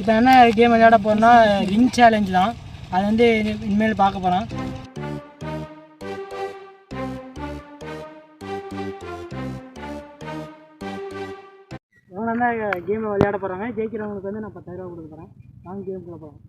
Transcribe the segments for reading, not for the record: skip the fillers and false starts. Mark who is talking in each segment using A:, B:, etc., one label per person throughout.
A: இப்போ என்ன கேம் விளையாட போகிறோம்னா ரிங் சேலஞ்ச் தான். அது வந்து இனிமேல் பார்க்க போகிறோம். இவங்க தான் கேமை விளையாட போகிறாங்க. ஜெயிக்கிறவங்களுக்கு வந்து நான் 10,000 ரூபா கொடுக்க போகிறேன். நாங்கள் கேமுக்குள்ள போகிறோம்.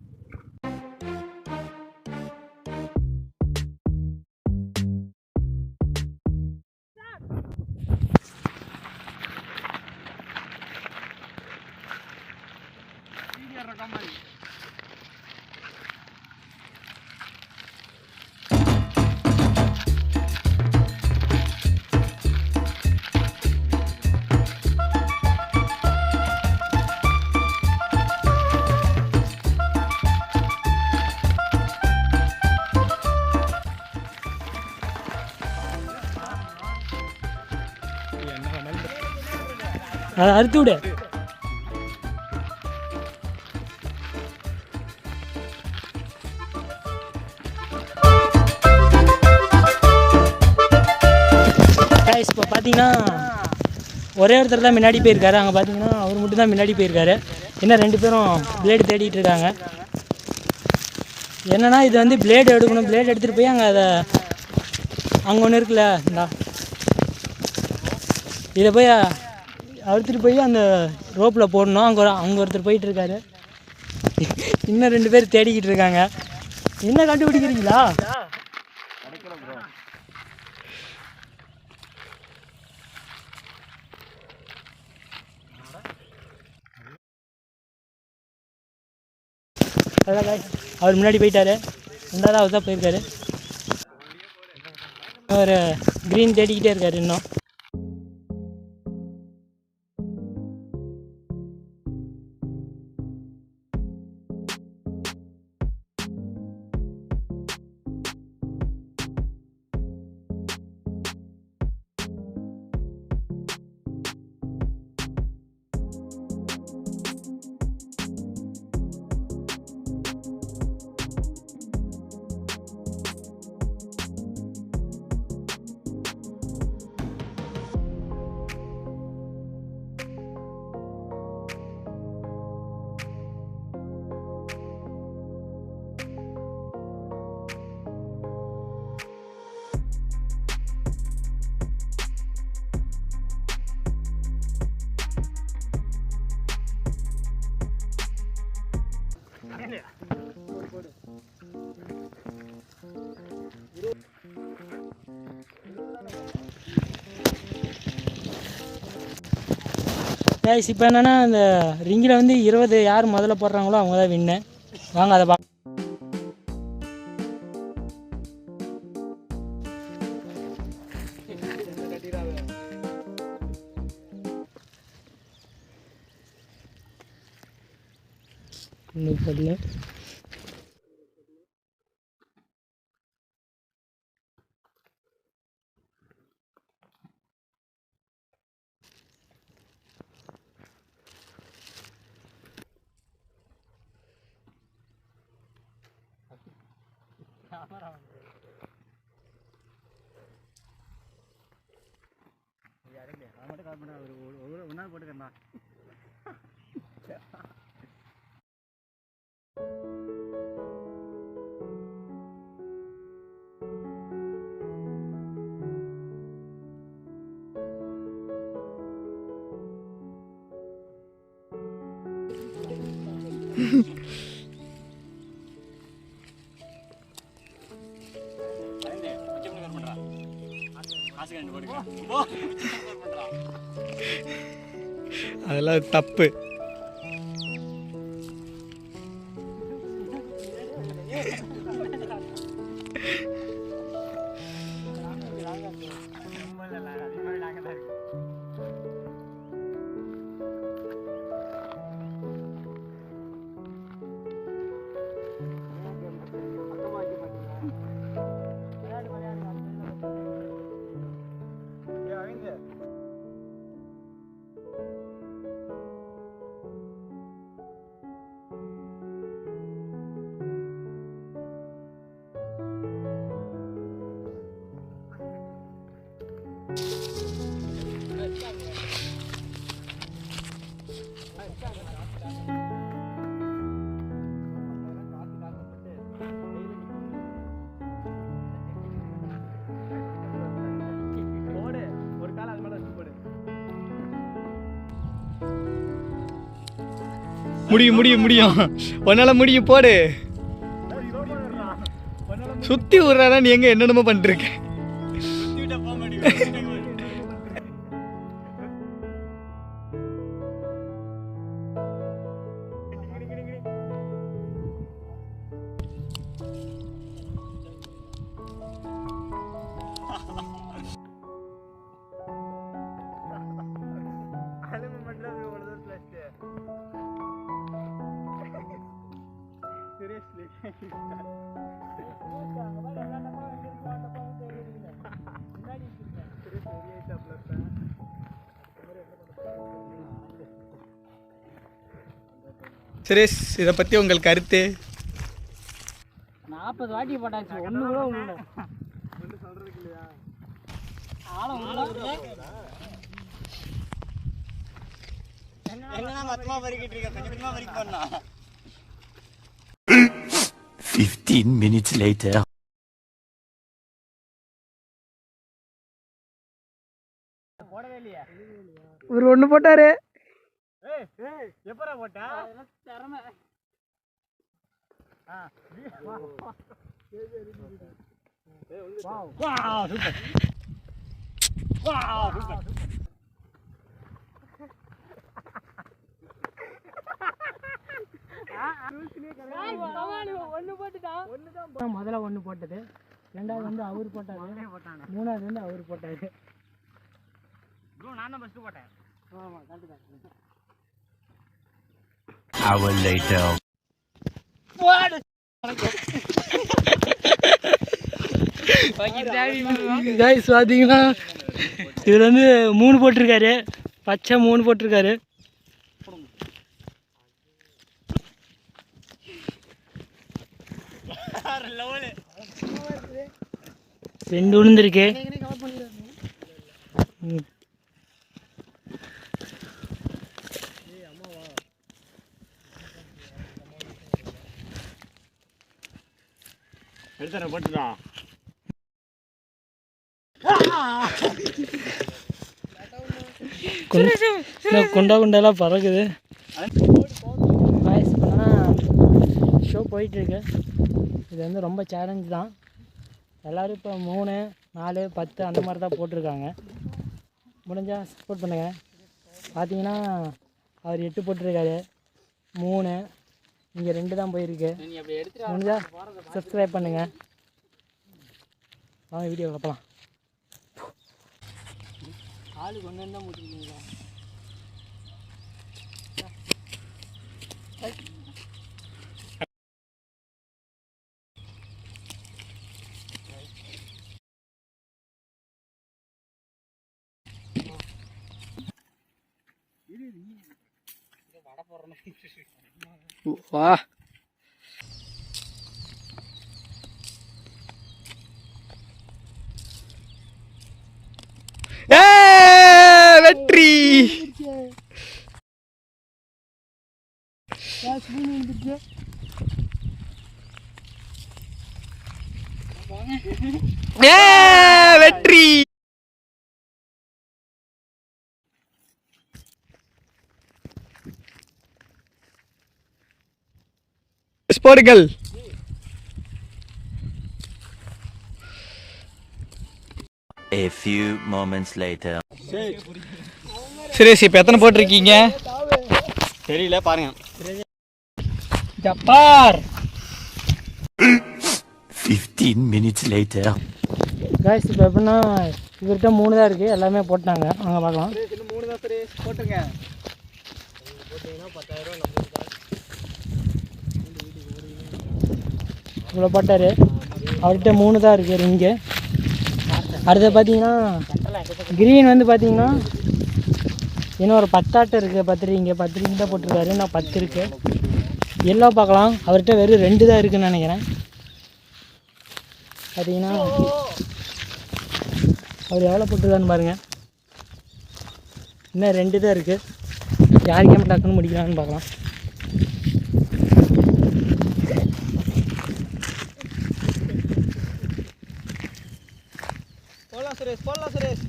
A: அதை அறுத்து விடு. இப்போ பார்த்தீங்கன்னா ஒரே ஒருத்தர் தான் முன்னாடி போயிருக்காரு. அங்கே பார்த்தீங்கன்னா அவர் மட்டும் தான் முன்னாடி போயிருக்காரு. இன்னும் 2 பேரும் பிளேடு தேடிட்டு இருக்காங்க. என்னன்னா இது வந்து பிளேடு எடுக்கணும். பிளேடு எடுத்துகிட்டு போய் அங்கே ஒன்று இருக்குல்ல, இதை போய் அறுத்துட்டு போய் அந்த ரோப்பில் போடணும். அங்கே ஒருத்தர் போயிட்டுருக்காரு. இன்னும் 2 பேர் தேடிக்கிட்டு இருக்காங்க. என்ன கண்டுபிடிக்கிறீங்களா? அவர் முன்னாடி போயிட்டாரு. 2வது அவர் தான் போயிருக்காரு. அவர் க்ரீன் தேடிக்கிட்டே இருக்காரு இன்னும். இப்போ என்னென்னா இந்த ரிங்கில் வந்து 20 யார் முதல்ல போடுறாங்களோ அவங்க தான் வின்னு. வாங்க அதை பார்க்க. ஒன்றா போட்டுக்கண்ணா. அதெல்லாம் தப்பு.
B: முடியும் முடியும் முடியும், உன்னால முடியும், போடு. சுத்தி விடுறானா நீ எங்க என்னென்னமோ பண்ணிருக்க. சுரேஷ், இதை பற்றி உங்கள் கருத்து?
A: 40 வாட்டி போட்டாச்சு, ஒன்று கூட ஒன்று சொல்கிறதுக்கு இல்லையா? எங்கன்னா மொத்தமாக வரிக்கிட்டு இருக்க, கொஞ்சம் கொஞ்சமாக வரிக்கு போடணும்.
C: 15 minutes later.
A: போடவே இல்லையா?
B: ஒரு ஒன்று போட்டாரு.
A: எப்பரா போட்டா? திறமை. முதல்ல ஒன்று போட்டது, ரெண்டாவது வந்து அவர் போட்டாரு, மூணாவது வந்து அவர் போட்டாரு. நான் தான் ஃபர்ஸ்ட் போட்டேன். ஆமாம், கரெக்டு.
C: Hour later.
A: கைஸ் பார்த்தீங்கன்னா இவர் வந்து 3 போட்டிருக்காரு, பச்சை 3 போட்டிருக்காரு. ரெண்டு விழுந்திருக்கு. குண்டா குண்டாலாம் பறக்குது. ஷோ போயிட்டுருக்கு. இது வந்து ரொம்ப சேலஞ்சு தான். எல்லோரும் இப்போ 3, 4, 10 அந்த மாதிரி தான் போட்டிருக்காங்க. முடிஞ்சால் சப்போர்ட் பண்ணுங்கள். பார்த்தீங்கன்னா அவர் 8 போட்டிருக்காரு, 3, இங்கே 2 தான் போயிருக்கு. முடிஞ்சால் சப்ஸ்கிரைப் பண்ணுங்கள். வாங்க வீடியோ பார்க்கலாம். ஆளுக்கு ஒன்று தான் போட்டிருக்கீங்களா?
B: வா, வெற்றி. வெற்றி. போடுங்கள்.
C: A few moments later.
B: Suresh, இப்போ எத்தனை போட்டிருக்கீங்க? தெரியல, பாருங்க.
A: ஜப்பார்.
C: 15 minutes later.
A: கைஸ் இப்போ எப்படின்னா இவர்கிட்ட 3 தான் இருக்குது, எல்லாமே போட்டாங்க. அங்கே பார்க்கலாம்.
B: இன்னும் 3 தான் சுரேஷ், போட்டுருங்க.
A: இவ்வளோ போட்டார். அவர்கிட்ட 3 தான் இருக்குது ரிங்கு. அடுத்து பார்த்தீங்கன்னா க்ரீன் வந்து பார்த்தீங்கன்னா இன்னும் ஒரு 10 ஆட்டம் இருக்குது. 10 ரிங்கு, 10 ரிங் தான் போட்டிருக்காரு. இன்னும் 10 இருக்குது. எல்லோ பார்க்கலாம். அவர்கிட்ட வெறும் 2 தான் இருக்குதுன்னு நினைக்கிறேன். பார்த்தீங்கன்னா அவர் எவ்வளோ போட்டிருக்கான்னு பாருங்கள். இன்னும் 2 தான் இருக்குது. யாருக்கே டக்குன்னு முடிக்கலான்னு பார்க்கலாம்.
B: போடலாம் சுரேஷ், போடலாம் சுரேஷ்.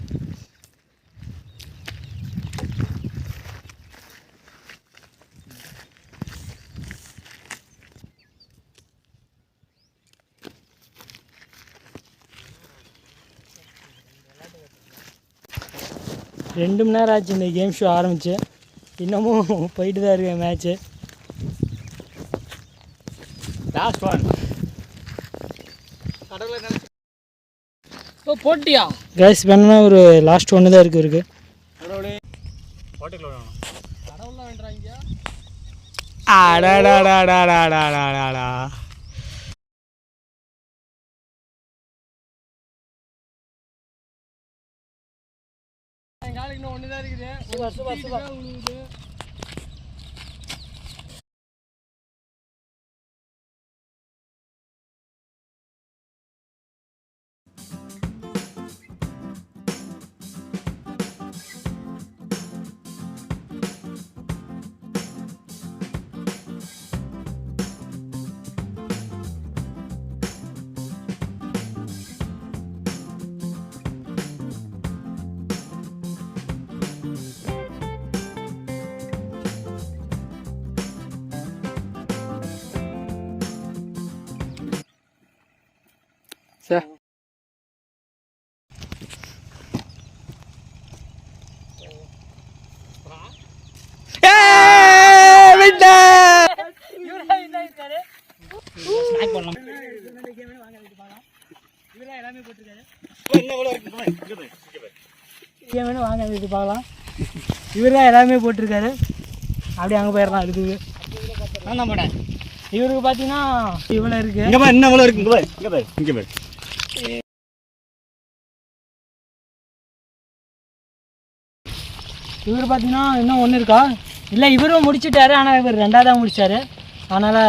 A: 2 மணி நேரம் ஆச்சு இந்த கேம் ஷோ ஆரம்பிச்சு. இன்னமும் போயிட்டு தான் இருக்கு மேட்ச்சு.
B: Last one. கடவுளே நினைச்சு.
D: ஓ போட்டியா?
A: கைஸ் வேணும்னா ஒரு லாஸ்ட் ஒன்று தான் இருக்கு.
B: கடவுளே. போட்டுக்குள்ள வேணும்.
D: கடவுள்லாம் வேண்டாங்க.
A: அடடடடடடடடடா.
D: என் காலுக்கு இன்னும் ஒன்று தான் இருக்குது. உழுவுது.
B: சார்
A: வாங்க இது பார்க்கலாம். இவர் தான் எல்லாமே போட்டிருக்காரு. அப்படியே அங்கே போயிடலாம். இருக்குது
B: நான் போட்டேன்.
A: இவருக்கு பார்த்தீங்கன்னா இவ்வளோ இருக்குது.
B: இங்கே பாரு, இன்னும் இவ்வளோ இருக்கு. இங்கே பாரு, இங்கே பாரு, இங்கே பாரு.
A: இவர் பார்த்தீங்கன்னா இன்னும் ஒன்று இருக்கா இல்லை, இவரும் முடிச்சுட்டாரு. ஆனால் இவர் 2ஆவதாக முடிச்சார். அதனால்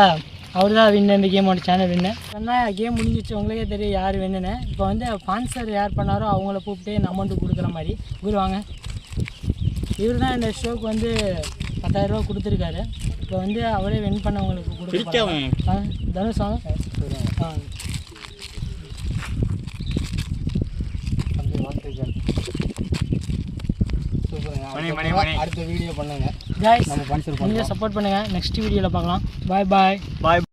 A: அவர் தான் வின்னு, இந்த கேமோட சேனல் வின்னு. ஆனால் கேம் முடிஞ்சிச்சு, உங்களுக்கே தெரியும் யார் வின்னுன்னு. இப்போ வந்து ஸ்பான்சர் யார் பண்ணாரோ அவங்கள கூப்பிட்டு அமௌண்ட்டு கொடுக்குற மாதிரி. இவர் வாங்க, இவர் தான் இந்த ஷோக்கு வந்து 10,000 ரூபா கொடுத்துருக்காரு. இப்போ வந்து அவரே வின் பண்ணவங்களுக்கு கொடுக்க. தனுஷ் வாங்க.
B: அடுத்த வீடியோ பண்ணுங்க.
A: கைஸ், நீங்கள் சப்போர்ட் பண்ணுங்கள். நெக்ஸ்ட் வீடியோவில் பார்க்கலாம். பாய் பாய்.
B: பாய்.